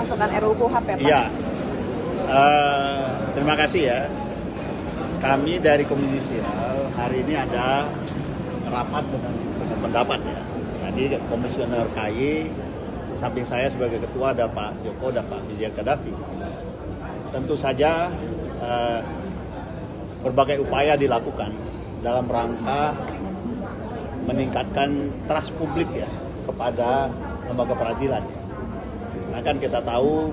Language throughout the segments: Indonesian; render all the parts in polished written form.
pemasukan RUU KUHP ya Pak? Iya, terima kasih ya. Kami dari Komisi Judisial hari ini ada rapat dengan pendapat ya. Tadi Komisioner KY, di samping saya sebagai ketua ada Pak Joko dan Pak Bijak Kadafi. Tentu saja berbagai upaya dilakukan dalam rangka meningkatkan trust publik ya kepada lembaga peradilan. Nah, kan kita tahu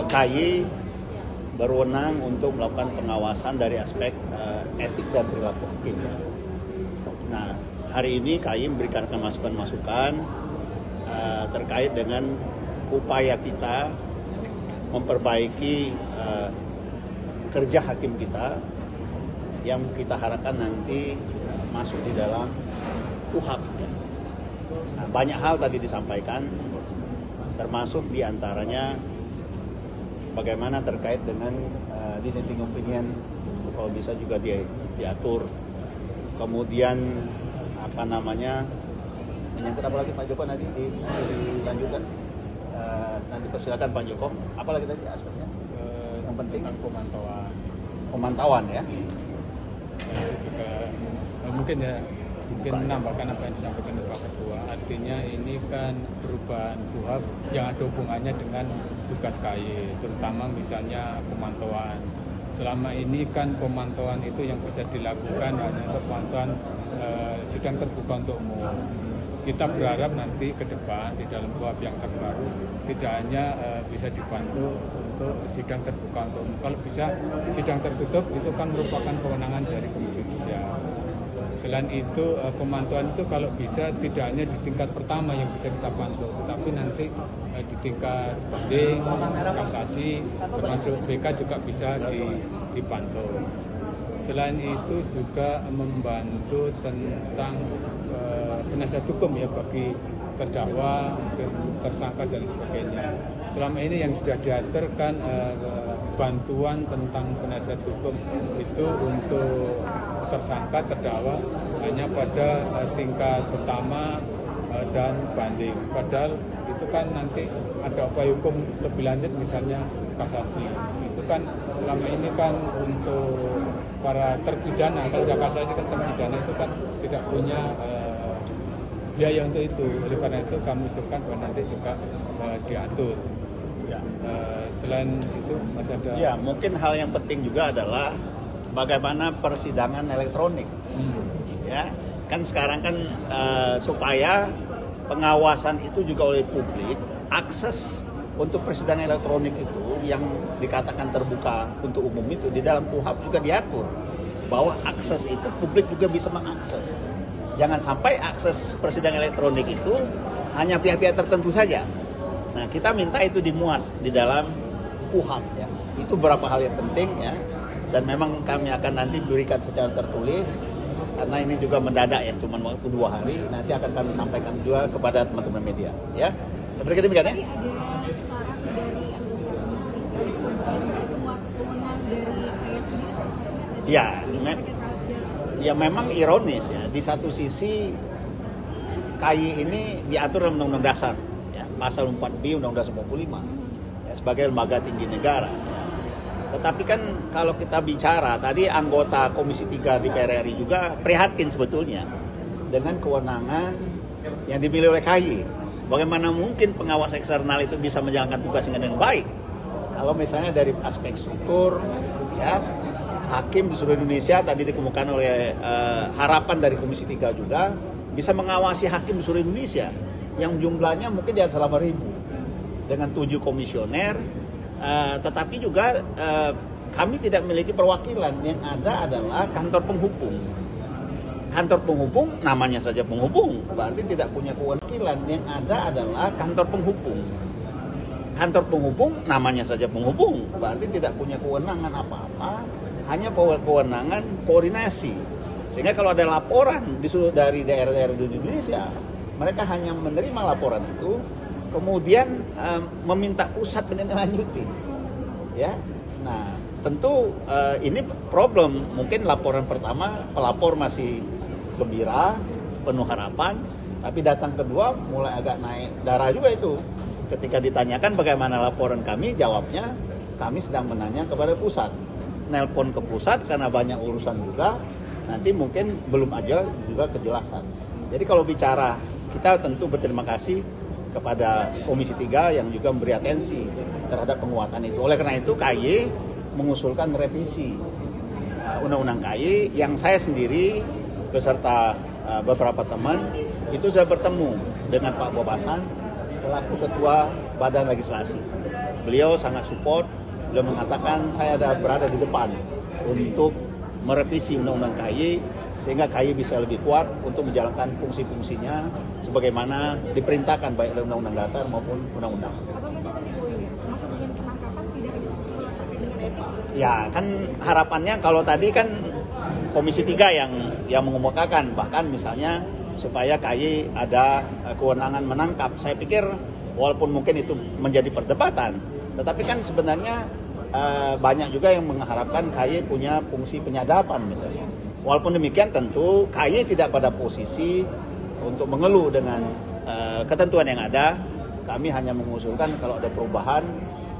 KY berwenang untuk melakukan pengawasan dari aspek etik dan perilaku hakim. Nah, hari ini KY memberikan masukan-masukan terkait dengan upaya kita memperbaiki kerja hakim kita yang kita harapkan nanti masuk di dalam KUHP. Nah, banyak hal tadi disampaikan, termasuk diantaranya bagaimana terkait dengan dissenting opinion, kalau bisa juga diatur. Kemudian menyangkut apa lagi Pak Joko nanti dilanjutkan. Nanti persilakan Pak Joko. Apa lagi tadi aspeknya? Yang penting pemantauan ya. Juga mungkin menambahkan apa yang disampaikan Pak Ketua. Artinya ini kan perubahan KUHP yang ada hubungannya dengan tugas KY, terutama misalnya pemantauan. Selama ini kan pemantauan itu yang bisa dilakukan hanya untuk pemantauan sidang terbuka untuk umum. Kita berharap nanti ke depan di dalam KUHP yang terbaru tidak hanya bisa dibantu untuk sidang terbuka untuk umum. Kalau bisa sidang tertutup itu kan merupakan kewenangan dari Komisi Judisial. Selain itu pemantauan itu kalau bisa tidak hanya di tingkat pertama yang bisa kita pantau, tetapi nanti di tingkat banding, kasasi, termasuk BK juga bisa dipantau. Selain itu juga membantu tentang penasihat hukum ya bagi terdakwa, tersangka dan sebagainya. Selama ini yang sudah diatur kan bantuan tentang penasihat hukum itu untuk tersangka, terdakwa hanya pada tingkat pertama dan banding. Padahal itu kan nanti ada upaya hukum lebih lanjut misalnya kasasi. Itu kan selama ini kan untuk para terpidana, kalau sudah kasasi ke terpidana itu kan tidak punya biaya untuk itu. Oleh karena itu kami usulkan bahwa nanti juga diatur. Ya. Selain itu masih ada. Ya, mungkin hal yang penting juga adalah bagaimana persidangan elektronik. Ya, kan sekarang kan supaya pengawasan itu juga oleh publik, akses untuk persidangan elektronik itu yang dikatakan terbuka untuk umum itu di dalam KUHP juga diatur bahwa akses itu publik juga bisa mengakses. Jangan sampai akses persidangan elektronik itu hanya pihak-pihak tertentu saja. Nah, kita minta itu dimuat di dalam KUHP ya. Itu beberapa hal yang penting ya. Dan memang kami akan nanti berikan secara tertulis karena ini juga mendadak ya, cuma waktu 2 hari. Nanti akan kami sampaikan juga kepada teman-teman media ya. Seperti itu demikian ya. Ya memang ironis ya. Di satu sisi KY ini diatur dalam Undang-Undang Dasar ya, pasal 4B Undang-Undang 95 ya, sebagai lembaga tinggi negara. Tetapi kan kalau kita bicara tadi anggota Komisi 3 DPR RI juga prihatin sebetulnya dengan kewenangan yang dimiliki oleh KY. Bagaimana mungkin pengawas eksternal itu bisa menjalankan tugasnya dengan baik kalau misalnya dari aspek struktur ya, hakim di seluruh Indonesia tadi dikemukakan oleh harapan dari Komisi 3 juga bisa mengawasi hakim di seluruh Indonesia yang jumlahnya mungkin di atas 8.000 dengan 7 komisioner, tetapi juga kami tidak memiliki perwakilan, yang ada adalah kantor penghubung. Kantor penghubung namanya saja penghubung, berarti tidak punya kewakilan, yang ada adalah kantor penghubung. Kantor penghubung namanya saja penghubung, berarti tidak punya kewenangan apa-apa, hanya kewenangan koordinasi. Sehingga kalau ada laporan dari daerah-daerah di Indonesia, mereka hanya menerima laporan itu, kemudian meminta pusat menindaklanjuti. Ya, nah tentu ini problem. Mungkin laporan pertama pelapor masih gembira, penuh harapan, tapi datang kedua mulai agak naik darah juga itu. ketika ditanyakan bagaimana laporan kami, jawabnya kami sedang menanya kepada pusat. Nelpon ke pusat karena banyak urusan juga, nanti mungkin belum aja juga kejelasan. Jadi kalau bicara, kita tentu berterima kasih kepada Komisi 3 yang juga memberi atensi terhadap penguatan itu. Oleh karena itu KY mengusulkan revisi Undang-Undang KY yang saya sendiri beserta beberapa teman itu sudah bertemu dengan Pak Bobasan selaku Ketua Badan Legislasi. Beliau sangat support, beliau mengatakan saya ada berada di depan untuk merevisi Undang-Undang KY sehingga KY bisa lebih kuat untuk menjalankan fungsi-fungsinya sebagaimana diperintahkan baik oleh Undang-Undang Dasar maupun Undang-Undang. Apa saja tadi poinnya? Termasuk dengan penangkapan tidak hanya terkait dengan etik? Ya kan harapannya kalau tadi kan Komisi 3 yang mengemukakan bahkan misalnya supaya KY ada kewenangan menangkap. Saya pikir walaupun mungkin itu menjadi perdebatan, tetapi kan sebenarnya banyak juga yang mengharapkan KY punya fungsi penyadapan misalnya. Walaupun demikian tentu KY tidak pada posisi untuk mengeluh dengan ketentuan yang ada. Kami hanya mengusulkan kalau ada perubahan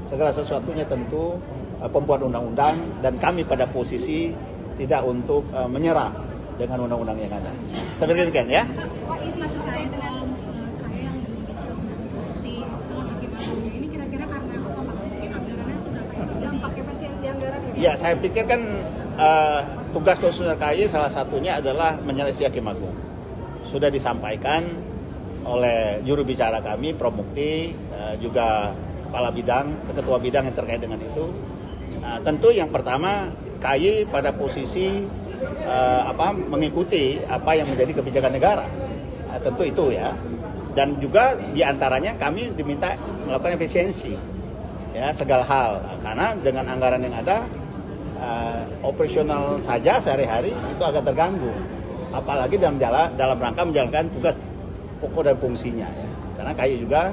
segala sesuatunya tentu pembuat undang-undang dan kami pada posisi tidak untuk menyerah dengan undang-undang yang ada. Seperti itu kan ya. Pak Isma terkait dengan KY yang belum bisa solusi calon hakim agungnya ini kira-kira karena apa Pak? Mungkin anggarannya itu dampak efisiensi anggaran ya? Ya saya pikir kan tugas komisioner KY salah satunya adalah menyeleksi hakim agung. Sudah disampaikan oleh juru bicara kami, Prof. Mukti, juga kepala bidang, ketua bidang yang terkait dengan itu. Tentu yang pertama KY pada posisi mengikuti apa yang menjadi kebijakan negara. Tentu itu ya. Dan juga diantaranya kami diminta melakukan efisiensi ya segala hal. Karena dengan anggaran yang ada operasional saja sehari-hari itu agak terganggu. Apalagi dalam rangka menjalankan tugas pokok dan fungsinya ya. Karena KY juga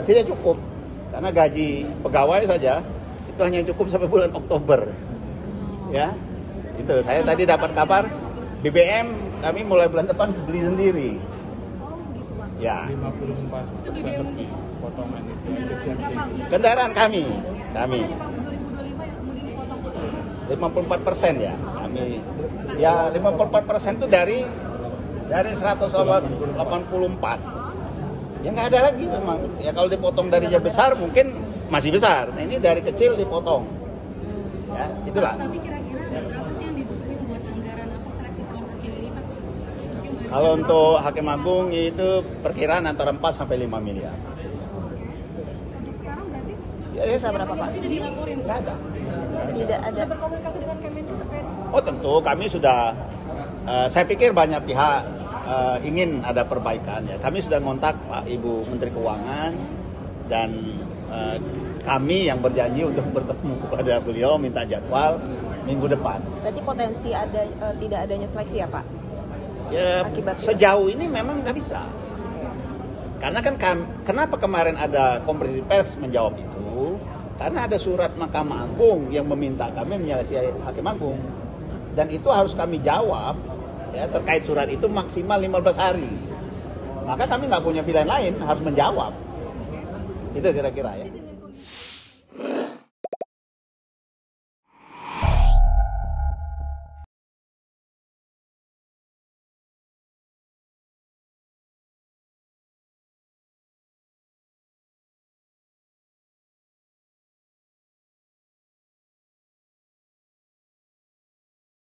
tidak cukup. Karena gaji pegawai saja itu hanya cukup sampai bulan Oktober. Ya. Itu saya tadi dapat kabar BBM kami mulai bulan depan beli sendiri. Oh gitu Pak. Ya. 54% lebih potongan itu. Kendaraan kami. Dari tahun 2025 yang kemudian dipotong Pak. 54% ya. Kami ya 54% itu dari 184. Ya nggak ada lagi memang. Ya kalau dipotong dari yang besar mungkin masih besar. Nah ini dari kecil dipotong. Ya, itulah. Tapi kira-kira berapa sih yang dibutuhin buat anggaran apa seleksi calon hakim ini Pak? Kalau untuk hakim agung itu perkiraan antara 4 sampai 5 miliar. Untuk sekarang berarti Ya, berapa Pak? sudah dilaporin nggak ada. Tidak ada. Sudah berkomunikasi dengan Kemenku terkait Oh tentu kami sudah, saya pikir banyak pihak ingin ada perbaikan ya. Kami sudah ngontak Pak Ibu Menteri Keuangan dan kami yang berjanji untuk bertemu kepada beliau minta jadwal minggu depan. Berarti potensi ada tidak adanya seleksi ya Pak? Ya Akibatnya? sejauh ini memang nggak bisa. Karena kan kenapa kemarin ada konferensi pers menjawab itu? Karena ada surat Mahkamah Agung yang meminta kami menyelesaikan hakim agung. Dan itu harus kami jawab ya, terkait surat itu maksimal 15 hari. Maka kami nggak punya pilihan lain, harus menjawab. Itu kira-kira ya.